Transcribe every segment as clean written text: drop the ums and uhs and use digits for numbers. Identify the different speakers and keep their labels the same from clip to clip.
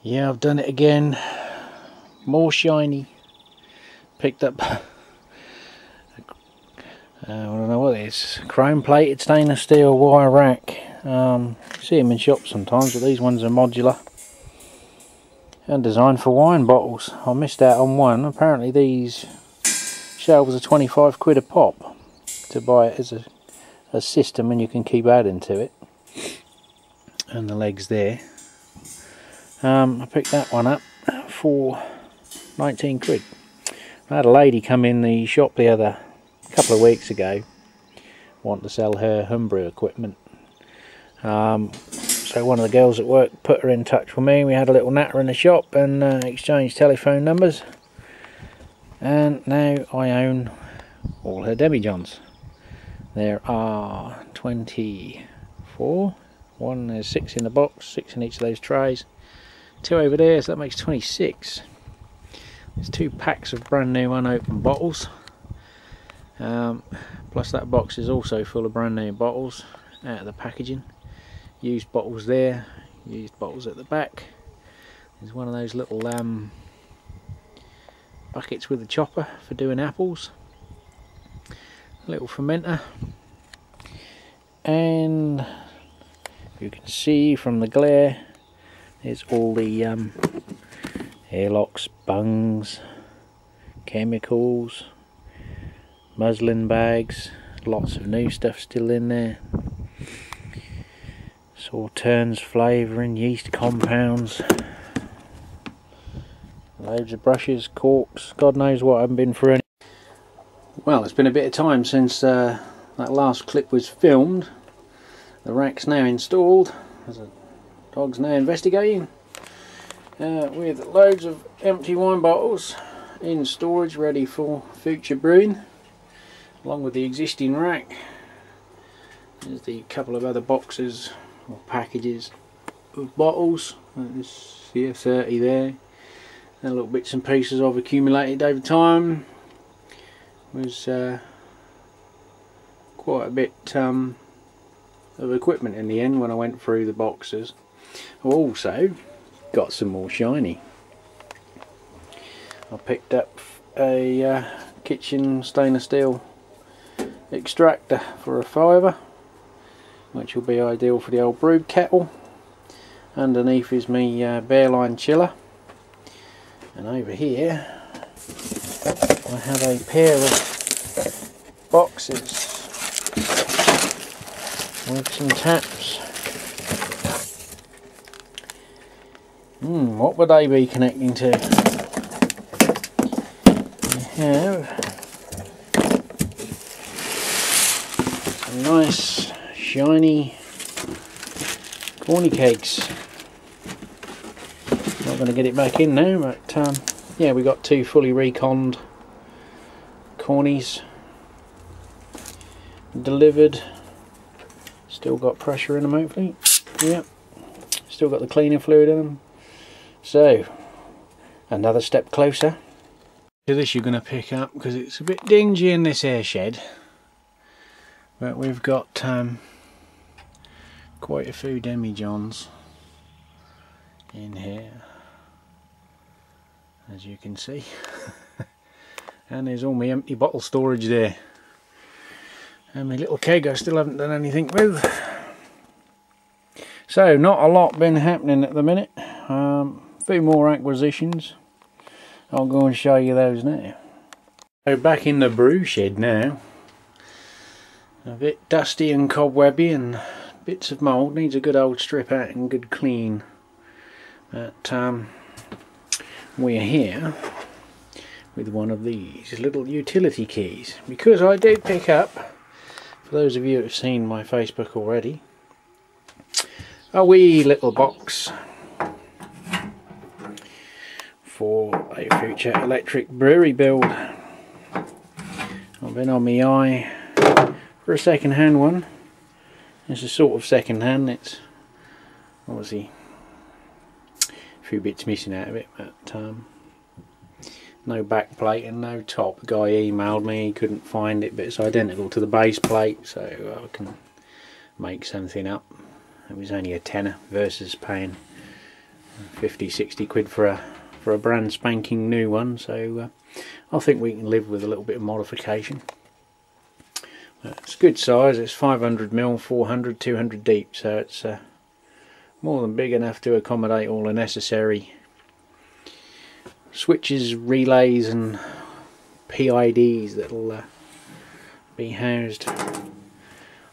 Speaker 1: Yeah, I've done it again. More shiny. Picked up I don't know what it is. Chrome plated stainless steel wire rack. You see them in shops sometimes, but these ones are modular and designed for wine bottles. I missed out on one. Apparently these shelves are 25 quid a pop to buy it as a system, and you can keep adding to it. And the legs there. I picked that one up for 19 quid. I had a lady come in the shop a couple of weeks ago, want to sell her homebrew equipment. So one of the girls at work put her in touch with me. We had a little natter in the shop and exchanged telephone numbers. And now I own all her demijohns. There are 24. There's 6 in the box, 6 in each of those trays. 2 over there, so that makes 26. There's 2 packs of brand new unopened bottles. Plus that box is also full of brand new bottles out of the packaging. Used bottles there, used bottles at the back. There's one of those little buckets with a chopper for doing apples. A little fermenter. And you can see from the glare, there's all the airlocks, bungs, chemicals, muslin bags, lots of new stuff still in there. Sauternes flavouring, yeast compounds, loads of brushes, corks, God knows what. I haven't been through any. Well, it's been a bit of time since that last clip was filmed. The rack's now installed. There's a dog's now investigating, with loads of empty wine bottles in storage ready for future brewing, along with the existing rack. There's the couple of other boxes or packages of bottles. There's the 30 there, and little bits and pieces I've accumulated over time. Was quite a bit of equipment in the end when I went through the boxes. I also got some more shiny. I picked up a kitchen stainless steel extractor for a £5, which will be ideal for the old brew kettle. Underneath is my Bearline chiller, and over here I have a pair of boxes with some taps. What would they be connecting to? We have some nice shiny corny kegs. Not going to get it back in now, but yeah, we got 2 fully reconned cornies delivered. Still got pressure in them, hopefully. Yep. Still got the cleaning fluid in them. So, another step closer to this you're going to pick up, because it's a bit dingy in this air shed. But we've got quite a few demijohns in here, as you can see. And there's all my empty bottle storage there. And my little keg I still haven't done anything with. So not a lot been happening at the minute. A few more acquisitions. I'll go and show you those now. So back in the brew shed now. A bit dusty and cobwebby and bits of mould. Needs a good old strip out and good clean. But we're here with one of these little utility keys, because I did pick up, for those of you who have seen my Facebook already, a wee little box for a future electric brewery build. I've been on my eye for a second hand one. It's a sort of second hand, it's obviously a few bits missing out of it, but no back plate and no top. The guy emailed me, he couldn't find it, but it's identical to the base plate, so I can make something up. It was only a tenner versus paying 50-60 quid for a brand spanking new one, so I think we can live with a little bit of modification. It's good size. It's 500mm, 400, 200 deep, so it's more than big enough to accommodate all the necessary switches, relays and PIDs that'll be housed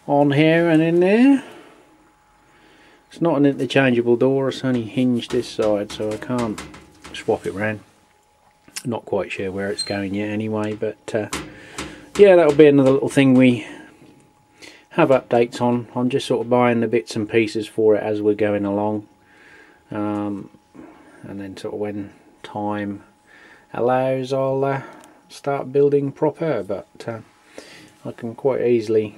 Speaker 1: on here and in there. It's not an interchangeable door, it's only hinged this side, so I can't swap it round. Not quite sure where it's going yet anyway, but yeah, that'll be another little thing we have updates on. I'm just sort of buying the bits and pieces for it as we're going along, and then sort of when time allows I'll start building proper, but I can quite easily,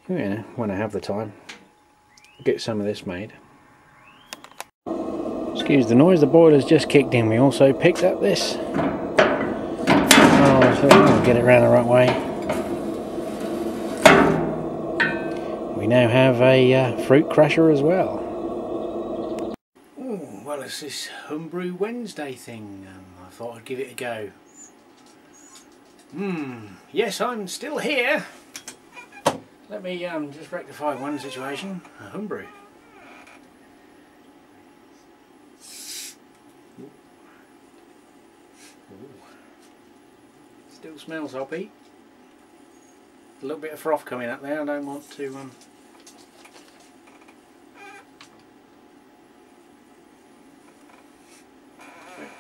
Speaker 1: when I have the time, get some of this made. Excuse the noise, the boiler's just kicked in. We also picked up this. I'll get it round the right way. We now have a fruit crusher as well. Ooh, well, it's this Homebrew Wednesday thing. I thought I'd give it a go. Yes, I'm still here. Let me just rectify one situation. A homebrew. Still smells hoppy. A little bit of froth coming up there. I don't want to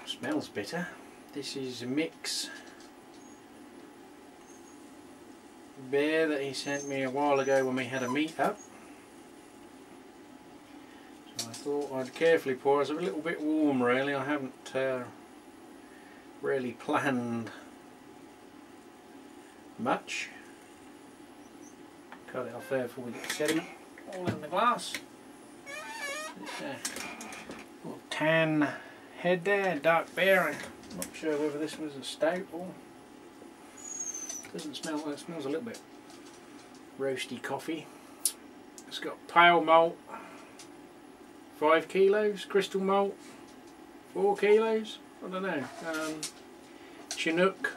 Speaker 1: smells bitter. This is a mix beer that he sent me a while ago when we had a meet up. So I thought I'd carefully pour. It's a little bit warm really. I haven't really planned much. Cut it off there before we get the sediment all in the glass. Little tan head there, dark beer. I'm not sure whether this was a stout or... Doesn't smell, well, it smells a little bit roasty coffee. It's got pale malt, 5 kilos, crystal malt, 4 kilos, I don't know. Chinook,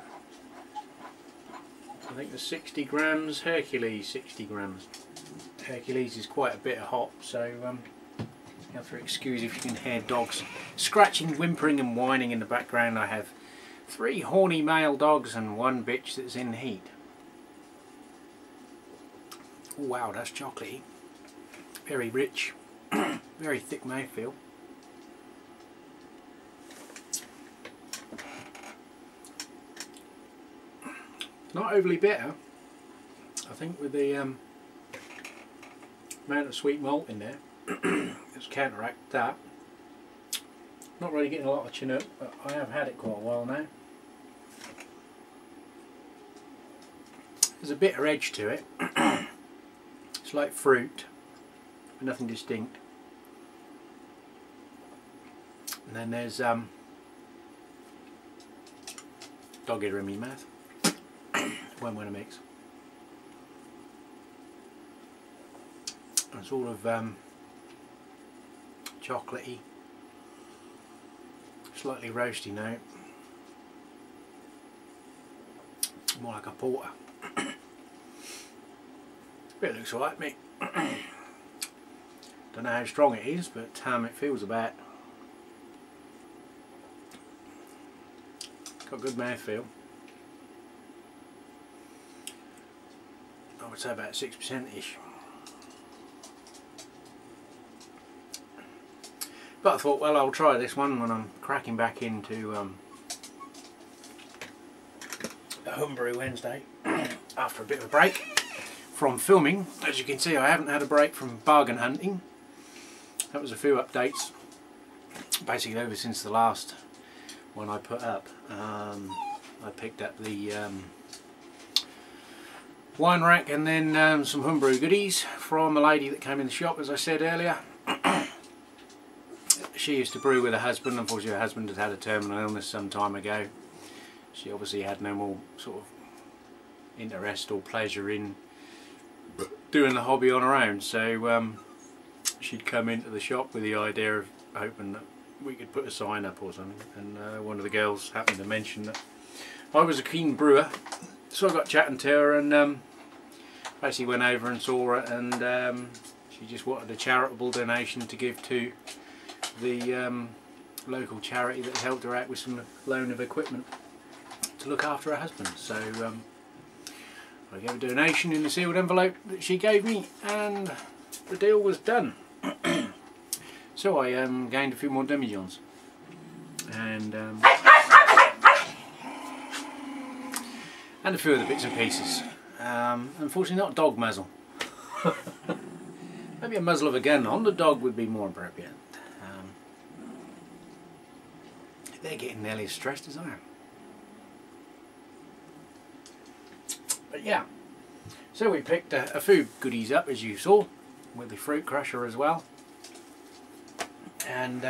Speaker 1: I think there's 60 grams, Hercules 60 grams. Hercules is quite a bit of hop, so you have to excuse if you can hear dogs scratching, whimpering and whining in the background. I have 3 horny male dogs and 1 bitch that's in heat. Oh, wow, that's chocolatey. Very rich, very thick mouthfeel. Not overly bitter. I think with the amount of sweet malt in there, it's counteract that. Not really getting a lot of Chinook, but I have had it quite a while now. There's a bitter edge to it. It's like fruit, but nothing distinct. And then there's dog ear in my mouth. Won't want to mix. A sort of chocolatey, slightly roasty note, more like a porter. It looks alright, mate. Don't know how strong it is, but it feels about. Got good mouthfeel. I would say about 6%-ish. But I thought, well, I'll try this one when I'm cracking back into the Homebrew Wednesday after a bit of a break from filming. As you can see, I haven't had a break from bargain hunting. That was a few updates, basically over since the last one I put up. I picked up the wine rack and then some homebrew goodies from a lady that came in the shop, as I said earlier. She used to brew with her husband. Unfortunately her husband had had a terminal illness some time ago. She obviously had no more sort of interest or pleasure in doing the hobby on her own, so she'd come into the shop with the idea of hoping that we could put a sign up or something, and one of the girls happened to mention that I was a keen brewer, so I got chatting to her, and basically went over and saw her, and she just wanted a charitable donation to give to the local charity that helped her out with some loan of equipment to look after her husband. So I gave a donation in the sealed envelope that she gave me, and the deal was done. So I gained a few more demijohns, and a few other bits and pieces. Unfortunately not dog muzzle. Maybe a muzzle of a gun on the dog would be more appropriate. They're getting nearly as stressed as I am. But yeah, so we picked a few goodies up, as you saw, with the fruit crusher as well, and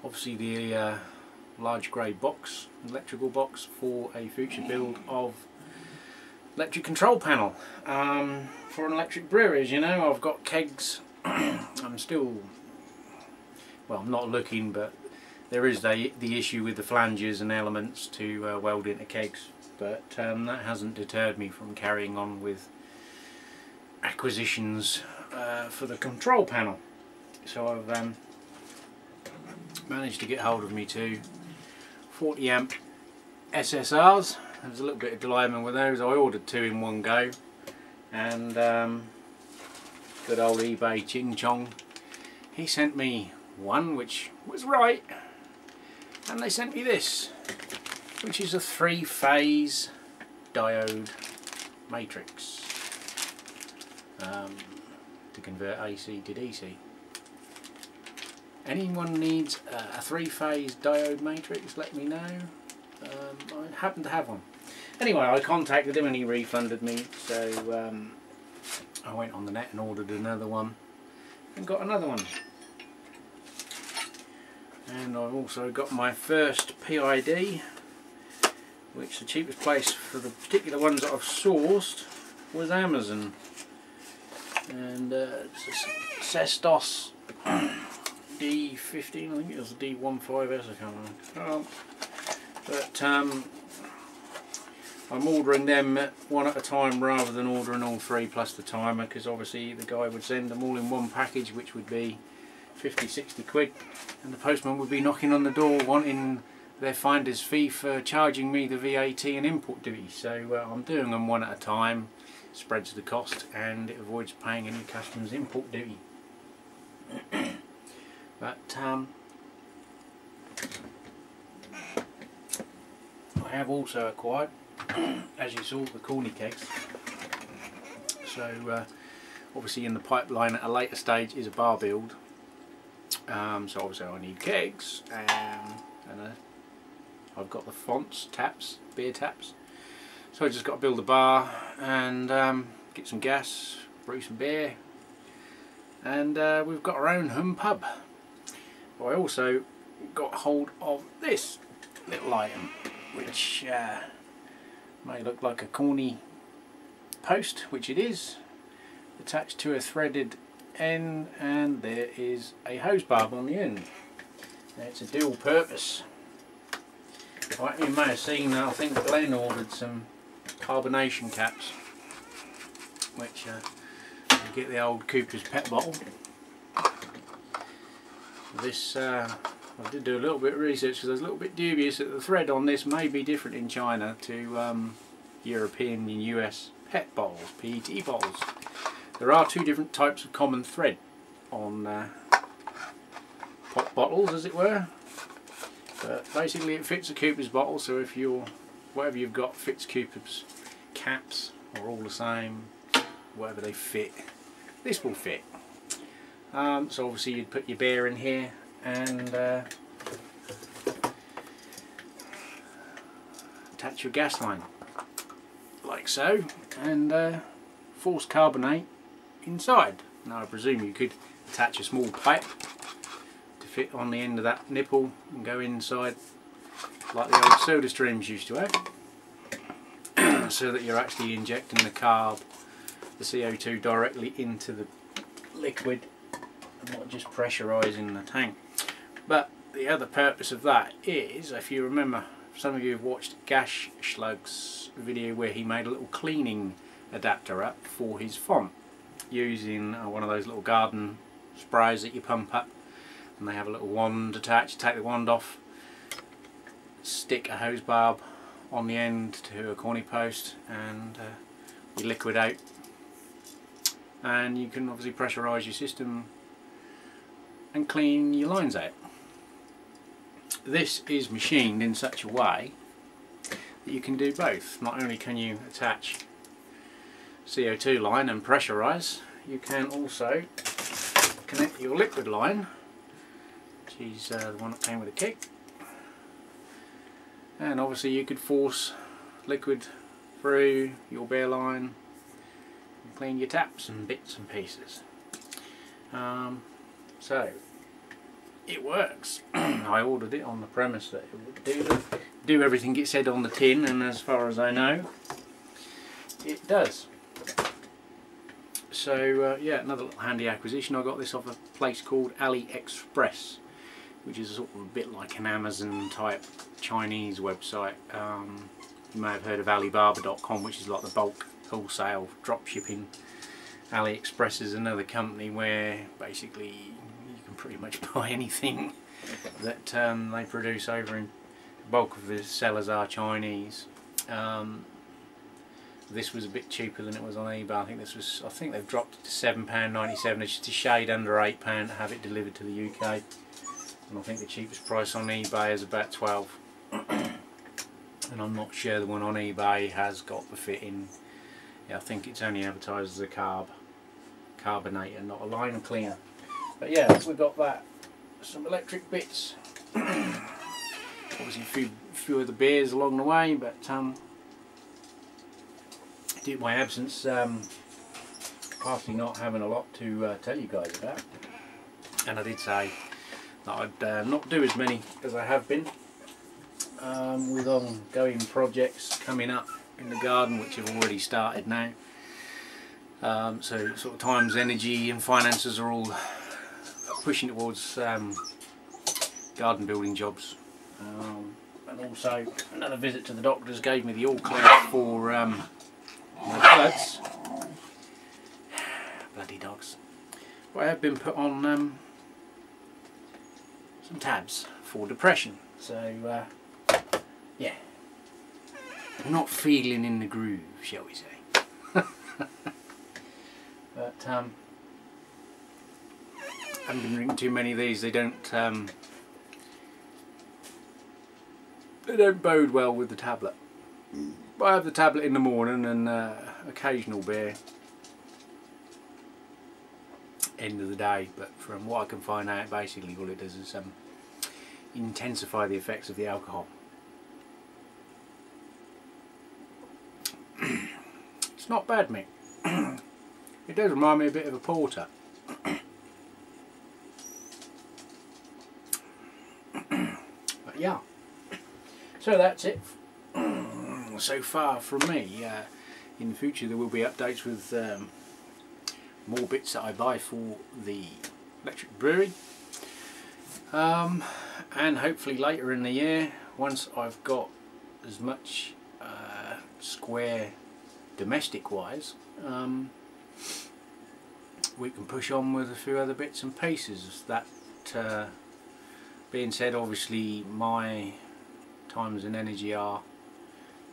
Speaker 1: obviously the large grey box, electrical box, for a future build of electric control panel for an electric brewery. As you know, I've got Kegs. I'm still, well, I'm not looking, but there is the issue with the flanges and elements to weld into Kegs, but that hasn't deterred me from carrying on with acquisitions for the control panel. So I've managed to get hold of me two 40 amp SSRs. There's a little bit of dilemma with those. I ordered two in one go, and good old eBay Ching Chong, he sent me one which was right, and they sent me this, which is a 3-phase diode matrix to convert AC to DC. Anyone needs a 3-phase diode matrix, let me know. I happen to have one. Anyway, I contacted him and he refunded me, so I went on the net and ordered another one and got another one. And I've also got my first PID, which the cheapest place for the particular ones that I've sourced was Amazon, and it's a Cestos D15, I think it was a D15S, I can't remember. But I'm ordering them one at a time rather than ordering all three plus the timer, because obviously the guy would send them all in one package, which would be 50-60 quid, and the postman would be knocking on the door wanting their finder's fee for charging me the VAT and import duty. So I'm doing them one at a time, spreads the cost, and it avoids paying any customs import duty. But I have also acquired, as you saw, the corny kegs. So obviously in the pipeline at a later stage is a bar build. So obviously I need kegs, and I've got the fonts, taps, beer taps. So I just got to build a bar and get some gas, brew some beer, and we've got our own home pub. But I also got hold of this little item, which may look like a corny post, which it is, attached to a threaded end, and there is a hose barb on the end. Now, it's a dual purpose. You may have seen that I think Glenn ordered some carbonation caps, which you get the old Cooper's pet bottle. This I did do a little bit of research, because I was a little bit dubious that the thread on this may be different in China to European and US PET bottles, PET bottles. There are two different types of common thread on pop bottles, as it were. But basically it fits a Cooper's bottle, so if whatever you've got fits Cooper's caps, are all the same, whatever they fit, this will fit. So obviously you'd put your beer in here and attach your gas line, like so, and force carbonate inside. Now I presume you could attach a small pipe to fit on the end of that nipple and go inside like the old soda streams used to have, so that you're actually injecting the CO2 directly into the liquid not just pressurising the tank. But the other purpose of that is, if you remember, some of you have watched Gash Schlug's video where he made a little cleaning adapter up for his font using one of those little garden sprays that you pump up, and they have a little wand attached. Take the wand off, stick a hose barb on the end to a corny post, and you liquid out, and you can obviously pressurise your system and clean your lines out. This is machined in such a way that you can do both. Not only can you attach CO2 line and pressurise, you can also connect your liquid line, which is the one that came with a keg, and obviously you could force liquid through your bare line and clean your taps and bits and pieces. So it works. I ordered it on the premise that it would do everything it said on the tin, and as far as I know, it does. So yeah, another little handy acquisition. I got this off a place called AliExpress, which is sort of a bit like an Amazon type Chinese website. You may have heard of Alibaba.com, which is like the bulk wholesale drop shipping. AliExpress is another company where basically you can pretty much buy anything that they produce over in. The bulk of the sellers are Chinese. This was a bit cheaper than it was on eBay. I think they've dropped it to £7.97. It's just a shade under £8 to have it delivered to the UK. And I think the cheapest price on eBay is about 12. And I'm not sure the one on eBay has got the fit in. Yeah, I think it's only advertised as a carbonator, not a lime cleaner. But yeah, we've got that. Some electric bits. Obviously a few of the beers along the way, but due to my absence, partly not having a lot to tell you guys about. And I did say that I'd not do as many as I have been, with ongoing projects coming up in the garden, which have already started now. So sort of times, energy and finances are all pushing towards garden building jobs. And also another visit to the doctors gave me the all clear for my bloods. Bloody dogs. But I have been put on some tabs for depression. So yeah, I'm not feeling in the groove, shall we say. But I haven't been drinking too many of these. They don't bode well with the tablet. But I have the tablet in the morning and occasional beer end of the day. But from what I can find out, basically all it does is intensify the effects of the alcohol. It's not bad, mate. It does remind me a bit of a porter. But yeah. So that's it so far from me. In the future there will be updates with more bits that I buy for the electric brewery, and hopefully later in the year, once I've got as much square domestic wise, we can push on with a few other bits and pieces. That being said, obviously my times and energy are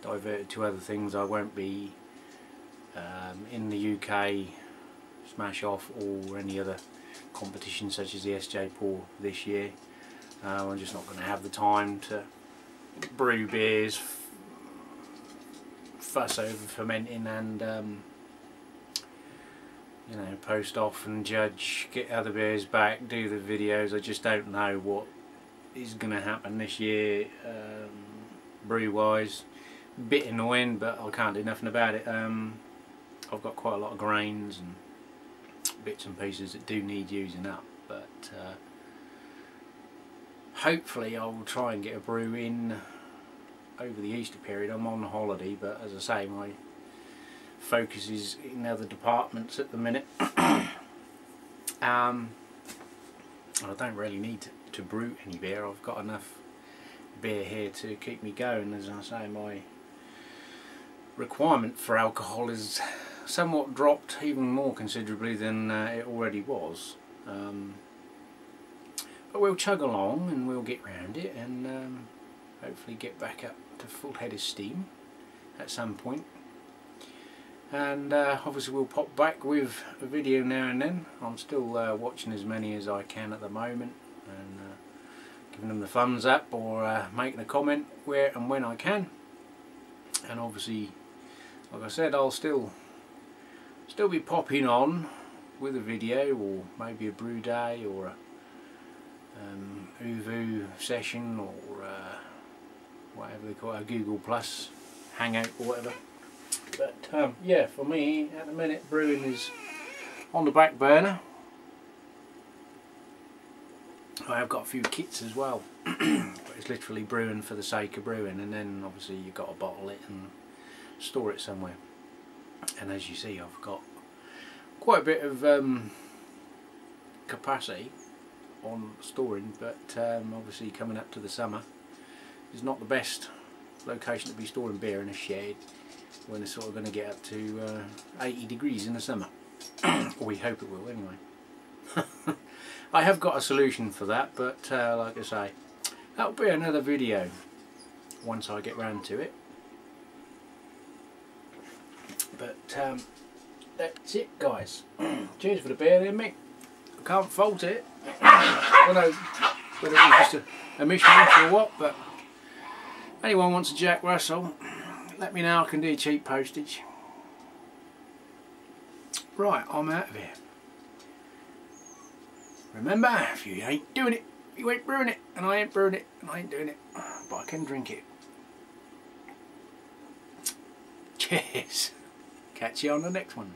Speaker 1: diverted to other things. I won't be in the UK Smash Off or any other competitions such as the SJ Pour this year. I'm just not going to have the time to brew beers, fuss over fermenting, and you know, post off and judge, get other beers back, do the videos. I just don't know what is going to happen this year, brew wise. Bit annoying, but I can't do nothing about it. I've got quite a lot of grains and bits and pieces that do need using up, but hopefully I will try and get a brew in over the Easter period. I'm on holiday, but as I say, my focus is in other departments at the minute. I don't really need to brew any beer. I've got enough beer here to keep me going. As I say, my requirement for alcohol is somewhat dropped, even more considerably than it already was. But we'll chug along and we'll get round it, and hopefully get back up to full head of steam at some point. And obviously we'll pop back with a video now and then. I'm still watching as many as I can at the moment, and giving them the thumbs up or making a comment where and when I can. And obviously, like I said, I'll still be popping on with a video, or maybe a brew day, or a Hbw session, or whatever they call it, a Google Plus Hangout or whatever. But yeah, for me at the minute, brewing is on the back burner. I have got a few kits as well, but it's literally brewing for the sake of brewing, and then obviously you've got to bottle it and store it somewhere. And as you see, I've got quite a bit of capacity on storing, but obviously coming up to the summer is not the best location to be storing beer, in a shed when it's sort of going to get up to 80 degrees in the summer. Or we hope it will anyway. I have got a solution for that, but like I say, that'll be another video once I get round to it. But that's it, guys. Cheers for the beer there, Mick. I can't fault it. I don't know whether it was just a mishmash or what, but anyone wants a Jack Russell, let me know. I can do cheap postage. Right, I'm out of here. Remember, if you ain't doing it, you ain't brewing it, and I ain't brewing it, and I ain't doing it, but I can drink it. Cheers. Catch you on the next one.